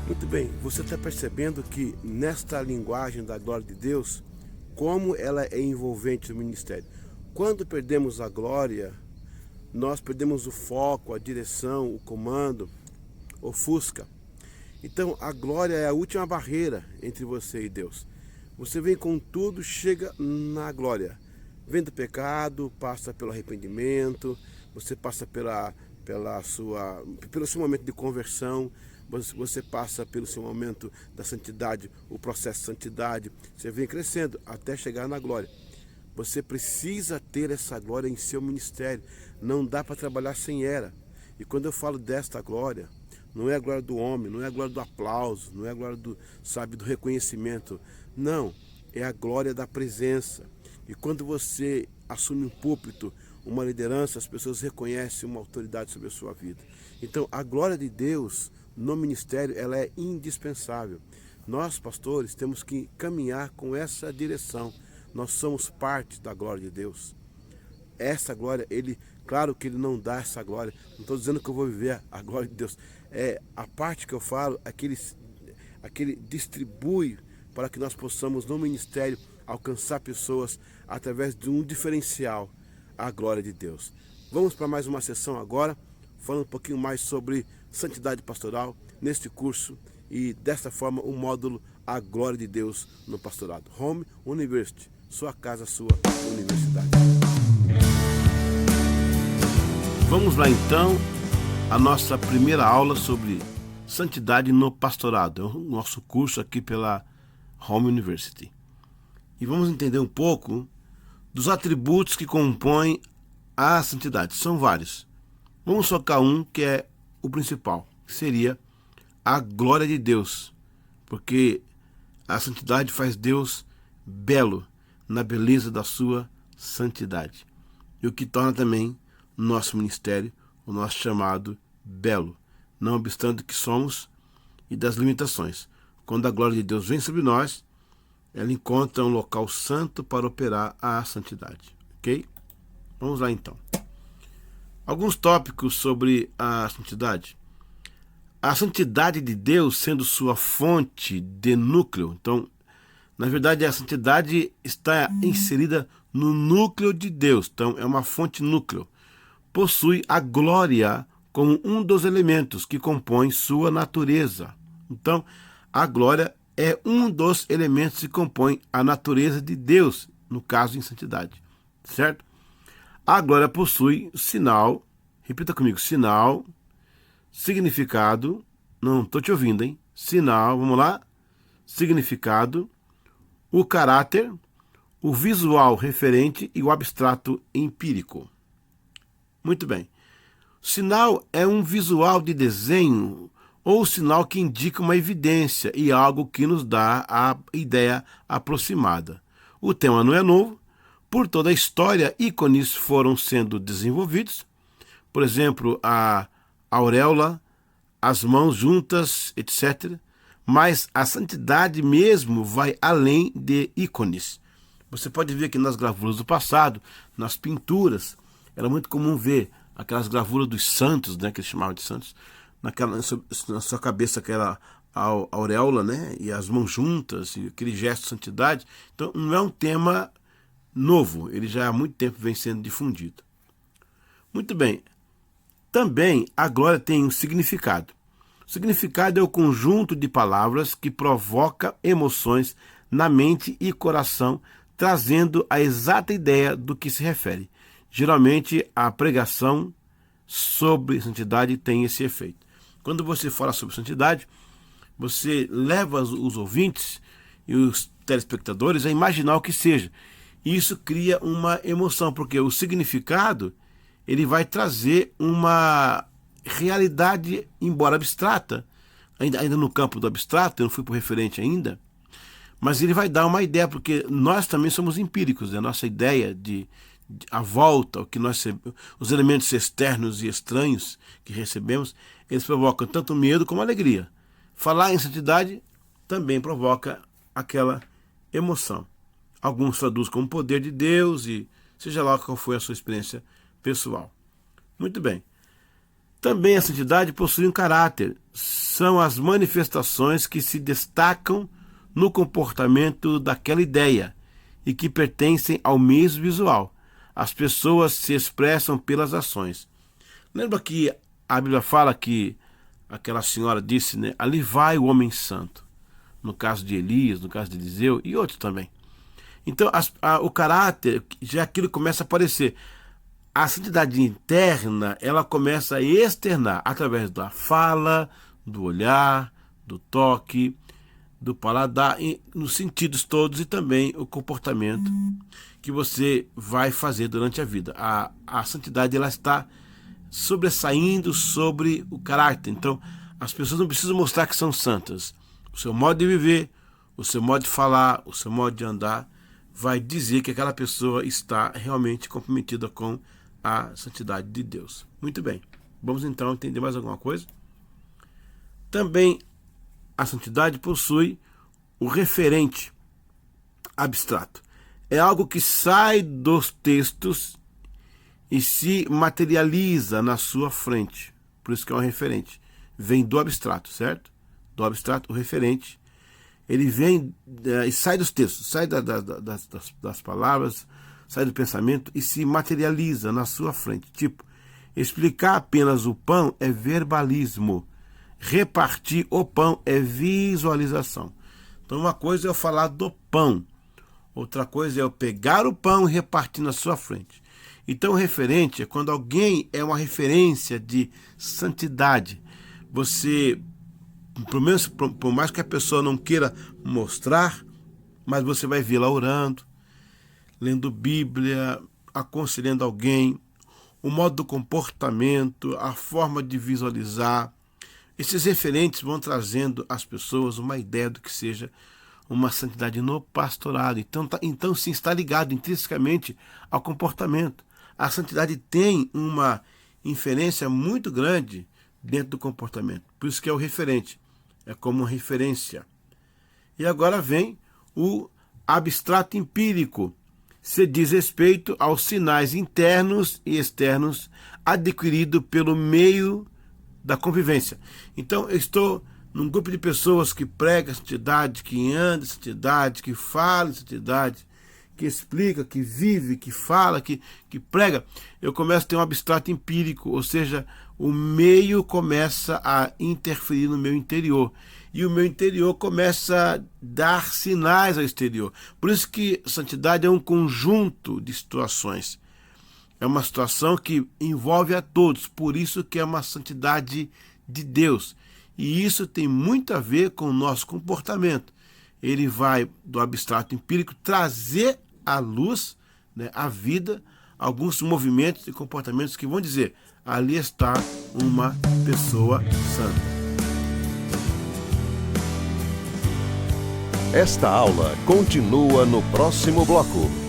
Muito bem, você está percebendo que nesta linguagem da glória de Deus, como ela é envolvente no ministério. Quando perdemos a glória, nós perdemos o foco, a direção, o comando, ofusca. Então a glória é a última barreira entre você e Deus. Você vem com tudo, chega na glória. Vem do pecado, passa pelo arrependimento, você passa pelo seu momento de conversão, você passa pelo seu momento da santidade, o processo de santidade, você vem crescendo até chegar na glória. Você precisa ter essa glória em seu ministério, não dá para trabalhar sem ela. E quando eu falo desta glória, não é a glória do homem, não é a glória do aplauso, não é a glória do reconhecimento, não, é a glória da presença. E quando você assume um púlpito, uma liderança, as pessoas reconhecem uma autoridade sobre a sua vida. Então, a glória de Deus no ministério, ela é indispensável. Nós, pastores, temos que caminhar com essa direção. Nós somos parte da glória de Deus. Essa glória, claro que ele não dá essa glória. Não estou dizendo que eu vou viver a glória de Deus. A parte que eu falo, aquele distribui para que nós possamos, no ministério, alcançar pessoas através de um diferencial, a glória de Deus. Vamos para mais uma sessão agora, falando um pouquinho mais sobre santidade pastoral neste curso e desta forma o módulo A Glória de Deus no Pastorado. Home University, sua casa, sua universidade. Vamos lá então, a nossa primeira aula sobre santidade no pastorado. É o nosso curso aqui pela Home University. E vamos entender um pouco dos atributos que compõem a santidade. São vários. Vamos focar um que é o principal, que seria a glória de Deus. Porque a santidade faz Deus belo na beleza da sua santidade. E o que torna também nosso ministério, o nosso chamado, belo. Não obstante o que somos e das limitações. Quando a glória de Deus vem sobre nós, ela encontra um local santo para operar a santidade. Ok? Vamos lá então. Alguns tópicos sobre a santidade. A santidade de Deus sendo sua fonte de núcleo. Então, na verdade, a santidade está inserida no núcleo de Deus. Então, é uma fonte núcleo. Possui a glória como um dos elementos que compõem sua natureza. Então, a glória é um dos elementos que compõem a natureza de Deus, no caso, em santidade. Certo? A glória possui sinal, repita comigo, sinal, significado, não estou te ouvindo, hein? Sinal, vamos lá, significado, o caráter, o visual referente e o abstrato empírico. Muito bem. Sinal é um visual de desenho ou sinal que indica uma evidência e algo que nos dá a ideia aproximada. O tema não é novo. Por toda a história, ícones foram sendo desenvolvidos. Por exemplo, a auréola, as mãos juntas, etc. Mas a santidade mesmo vai além de ícones. Você pode ver que nas gravuras do passado, nas pinturas, era muito comum ver aquelas gravuras dos santos, né, que eles chamavam de santos, na sua cabeça aquela auréola, né, e as mãos juntas, e aquele gesto de santidade. Então, não é um tema novo, ele já há muito tempo vem sendo difundido. Muito bem. Também a glória tem um significado. O significado é o conjunto de palavras que provoca emoções na mente e coração, trazendo a exata ideia do que se refere. Geralmente, a pregação sobre santidade tem esse efeito. Quando você fala sobre santidade, você leva os ouvintes e os telespectadores a imaginar o que seja. E isso cria uma emoção, porque o significado ele vai trazer uma realidade, embora abstrata, ainda no campo do abstrato, eu não fui para o referente ainda, mas ele vai dar uma ideia, porque nós também somos empíricos, a nossa ideia de a volta, os elementos externos e estranhos que recebemos, eles provocam tanto medo como alegria. Falar em santidade também provoca aquela emoção. Alguns traduzem como poder de Deus e seja lá qual foi a sua experiência pessoal. Muito bem. Também a santidade possui um caráter, são as manifestações que se destacam no comportamento daquela ideia e que pertencem ao mesmo visual. As pessoas se expressam pelas ações. Lembra que a Bíblia fala que aquela senhora disse, né? Ali vai o homem santo. No caso de Elias, no caso de Eliseu e outros também. Então o caráter, já aquilo começa a aparecer. A santidade interna, ela começa a externar através da fala, do olhar, do toque, do paladar, nos sentidos todos, e também o comportamento que você vai fazer durante a vida. A santidade, ela está sobressaindo sobre o caráter. Então, as pessoas não precisam mostrar que são santas. O seu modo de viver, o seu modo de falar, o seu modo de andar vai dizer que aquela pessoa está realmente comprometida com a santidade de Deus. Muito bem. Vamos então entender mais alguma coisa? Também a santidade possui o referente abstrato. É algo que sai dos textos e se materializa na sua frente. Por isso que é um referente. Vem do abstrato, certo? Do abstrato, o referente. Ele vem e sai dos textos, sai das palavras, sai do pensamento e se materializa na sua frente. Tipo, explicar apenas o pão é verbalismo. Repartir o pão é visualização. Então, uma coisa é eu falar do pão, outra coisa é eu pegar o pão e repartir na sua frente. Então, referente é quando alguém é uma referência de santidade. Você, por mais que a pessoa não queira mostrar, mas você vai vê-la orando, lendo Bíblia, aconselhando alguém, o modo do comportamento, a forma de visualizar. Esses referentes vão trazendo às pessoas uma ideia do que seja uma santidade no pastorado. Então sim, está ligado intrinsecamente ao comportamento. A santidade tem uma inferência muito grande dentro do comportamento. Por isso que é o referente. É como uma referência. E agora vem o abstrato empírico. Se diz respeito aos sinais internos e externos adquiridos pelo meio da convivência. Então, eu estou num grupo de pessoas que prega a santidade, que anda em santidade, que fala em santidade, que explica, que vive, que fala, que prega. Eu começo a ter um abstrato empírico, ou seja, o meio começa a interferir no meu interior. E o meu interior começa a dar sinais ao exterior. Por isso que santidade é um conjunto de situações. É uma situação que envolve a todos, por isso que é uma santidade de Deus. E isso tem muito a ver com o nosso comportamento. Ele vai do abstrato empírico trazer à luz, né, à vida, alguns movimentos e comportamentos que vão dizer, ali está uma pessoa santa. Esta aula continua no próximo bloco.